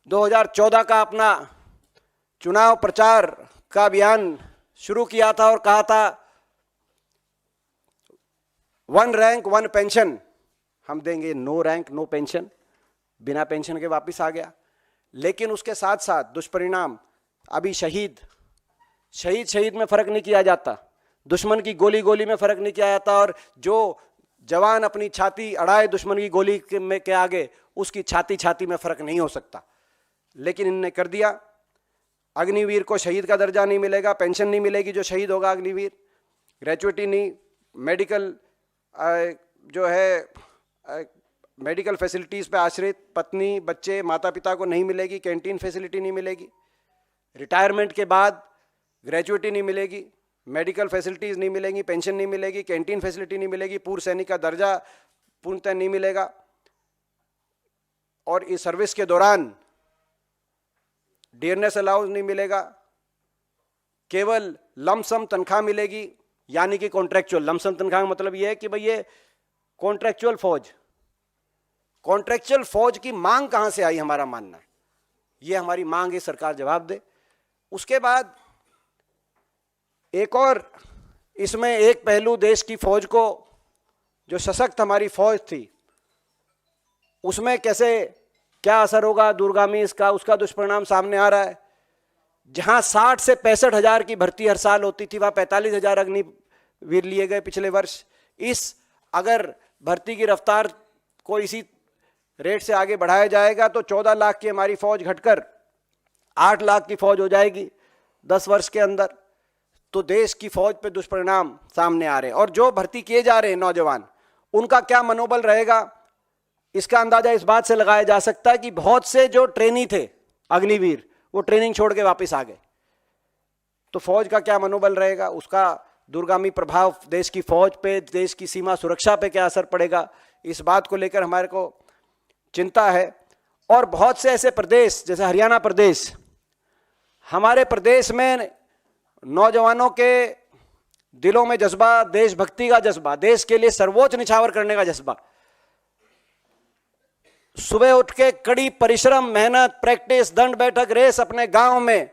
2014 का अपना चुनाव प्रचार का अभियान शुरू किया था और कहा था 1 रैंक 1 पेंशन हम देंगे, नो रैंक नो पेंशन, बिना पेंशन के वापस आ गया। लेकिन उसके साथ साथ दुष्परिणाम, अभी शहीद में फर्क नहीं किया जाता, दुश्मन की गोली गोली में फर्क नहीं किया जाता, और जो जवान अपनी छाती अड़ाए दुश्मन की गोली के आगे, उसकी छाती में फर्क नहीं हो सकता। लेकिन इनने कर दिया। अग्निवीर को शहीद का दर्जा नहीं मिलेगा, पेंशन नहीं मिलेगी जो शहीद होगा अग्निवीर, ग्रेजुएटी नहीं, मेडिकल जो है मेडिकल फैसिलिटीज़ पे आश्रित पत्नी बच्चे माता पिता को नहीं मिलेगी, कैंटीन फैसिलिटी नहीं मिलेगी, रिटायरमेंट के बाद ग्रेजुएटी नहीं मिलेगी, मेडिकल फैसिलिटीज़ नहीं मिलेंगी, पेंशन नहीं मिलेगी, कैंटीन फैसिलिटी नहीं मिलेगी, पूर्व सैनिक का दर्जा पूर्णतः नहीं मिलेगा, और इस सर्विस के दौरान डियरनेस अलाउंस नहीं मिलेगा, केवल लमसम तनख्वाह मिलेगी, यानी कि कॉन्ट्रैक्चुअल। लमसम तनख्वाह का मतलब यह है कि भाई ये कॉन्ट्रैक्चुअल फौज की मांग कहां से आई, हमारा मानना है ये हमारी मांग है, सरकार जवाब दे। उसके बाद एक और इसमें एक पहलू, देश की फौज को, जो सशक्त हमारी फौज थी, उसमें कैसे क्या असर होगा दूरगामी इसका, उसका दुष्परिणाम सामने आ रहा है। जहां 60 से 65 हजार की भर्ती हर साल होती थी, वहां 45 हजार अग्निवीर लिए गए पिछले वर्ष। अगर भर्ती की रफ्तार को इसी रेट से आगे बढ़ाया जाएगा तो 14 लाख की हमारी फौज घटकर 8 लाख की फौज हो जाएगी 10 वर्ष के अंदर। तो देश की फौज पे दुष्परिणाम सामने आ रहे हैं, और जो भर्ती किए जा रहे हैं नौजवान, उनका क्या मनोबल रहेगा, इसका अंदाजा इस बात से लगाया जा सकता है कि बहुत से जो ट्रेनी थे अग्निवीर, वो ट्रेनिंग छोड़ के वापस आ गए। तो फौज का क्या मनोबल रहेगा, उसका दूरगामी प्रभाव देश की फौज पे, देश की सीमा सुरक्षा पे क्या असर पड़ेगा, इस बात को लेकर हमारे को चिंता है। और बहुत से ऐसे प्रदेश जैसे हरियाणा प्रदेश, हमारे प्रदेश में नौजवानों के दिलों में जज्बा, देशभक्ति का जज्बा, देश के लिए सर्वोच्च निछावर करने का जज्बा, सुबह उठ के कड़ी परिश्रम, मेहनत, प्रैक्टिस, दंड बैठक, रेस, अपने गांव में,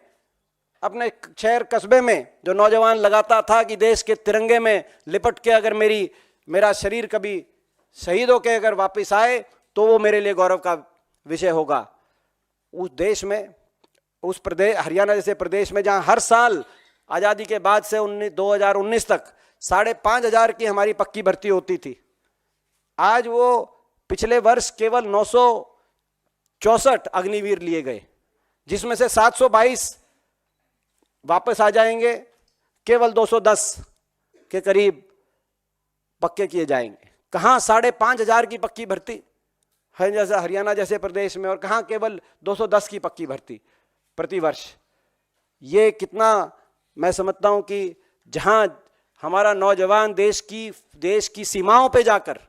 अपने शहर कस्बे में जो नौजवान लगाता था कि देश के तिरंगे में लिपट के अगर मेरा शरीर कभी शहीद होके अगर वापस आए तो वो मेरे लिए गौरव का विषय होगा। उस देश में, उस प्रदेश हरियाणा जैसे प्रदेश में, जहां हर साल आज़ादी के बाद से 2019 तक 5,500 की हमारी पक्की भर्ती होती थी, आज वो पिछले वर्ष केवल 964 अग्निवीर लिए गए, जिसमें से 722 वापस आ जाएंगे, केवल 210 के करीब पक्के किए जाएंगे। कहां 5,500 की पक्की भर्ती है जैसे हरियाणा जैसे प्रदेश में, और कहां केवल 210 की पक्की भर्ती प्रति वर्ष। ये कितना, मैं समझता हूं कि जहां हमारा नौजवान देश की सीमाओं पे जाकर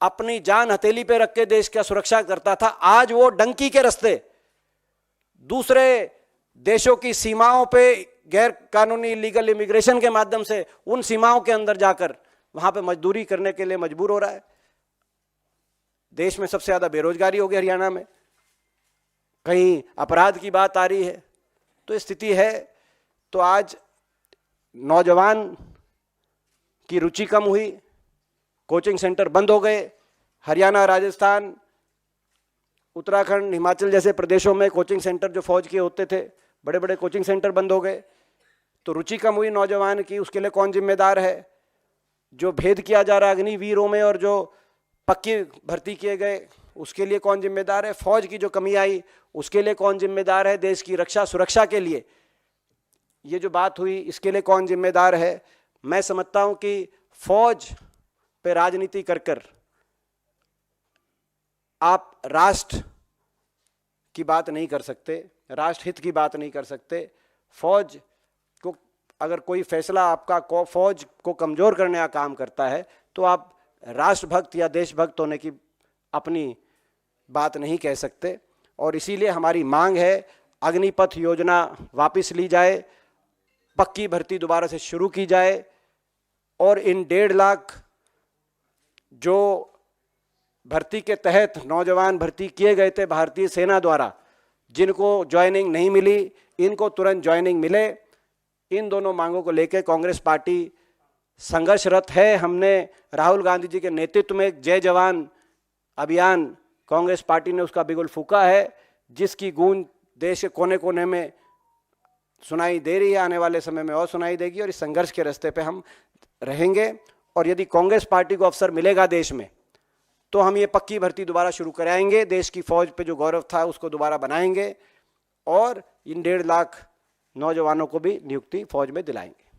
अपनी जान हथेली पे रख के देश का सुरक्षा करता था, आज वो डंकी के रास्ते दूसरे देशों की सीमाओं पे गैर कानूनी इलीगल इमिग्रेशन के माध्यम से उन सीमाओं के अंदर जाकर वहां पे मजदूरी करने के लिए मजबूर हो रहा है। देश में सबसे ज्यादा बेरोजगारी हो गई हरियाणा में, कहीं अपराध की बात आ रही है, तो स्थिति है। तो आज नौजवान की रुचि कम हुई, कोचिंग सेंटर बंद हो गए। हरियाणा, राजस्थान, उत्तराखंड, हिमाचल जैसे प्रदेशों में कोचिंग सेंटर जो फौज के होते थे, बड़े बड़े कोचिंग सेंटर बंद हो गए। तो रुचि कम हुई नौजवान की, उसके लिए कौन जिम्मेदार है? जो भेद किया जा रहा है अग्निवीरों में और जो पक्की भर्ती किए गए, उसके लिए कौन जिम्मेदार है? फौज की जो कमी आई, उसके लिए कौन जिम्मेदार है? देश की रक्षा सुरक्षा के लिए ये जो बात हुई, इसके लिए कौन जिम्मेदार है? मैं समझता हूं कि फौज पे राजनीति कर कर आप राष्ट्र की बात नहीं कर सकते, राष्ट्र हित की बात नहीं कर सकते। फौज को अगर कोई फैसला आपका फौज को कमजोर करने का काम करता है, तो आप राष्ट्रभक्त या देशभक्त होने की अपनी बात नहीं कह सकते। और इसीलिए हमारी मांग है, अग्निपथ योजना वापस ली जाए, पक्की भर्ती दोबारा से शुरू की जाए, और इन 1.5 लाख जो भर्ती के तहत नौजवान भर्ती किए गए थे भारतीय सेना द्वारा, जिनको ज्वाइनिंग नहीं मिली इनको तुरंत ज्वाइनिंग मिले। इन दोनों मांगों को लेकर कांग्रेस पार्टी संघर्षरत है। हमने राहुल गांधी जी के नेतृत्व में जय जवान अभियान कांग्रेस पार्टी ने उसका बिगुल फूंका है, जिसकी गूंज देश के कोने कोने में सुनाई दे रही है, आने वाले समय में और सुनाई देगी। और इस संघर्ष के रास्ते पे हम रहेंगे। और यदि कांग्रेस पार्टी को अवसर मिलेगा देश में, तो हम ये पक्की भर्ती दोबारा शुरू कराएंगे। देश की फौज पे जो गौरव था उसको दोबारा बनाएंगे और इन 1.5 लाख नौजवानों को भी नियुक्ति फौज में दिलाएंगे।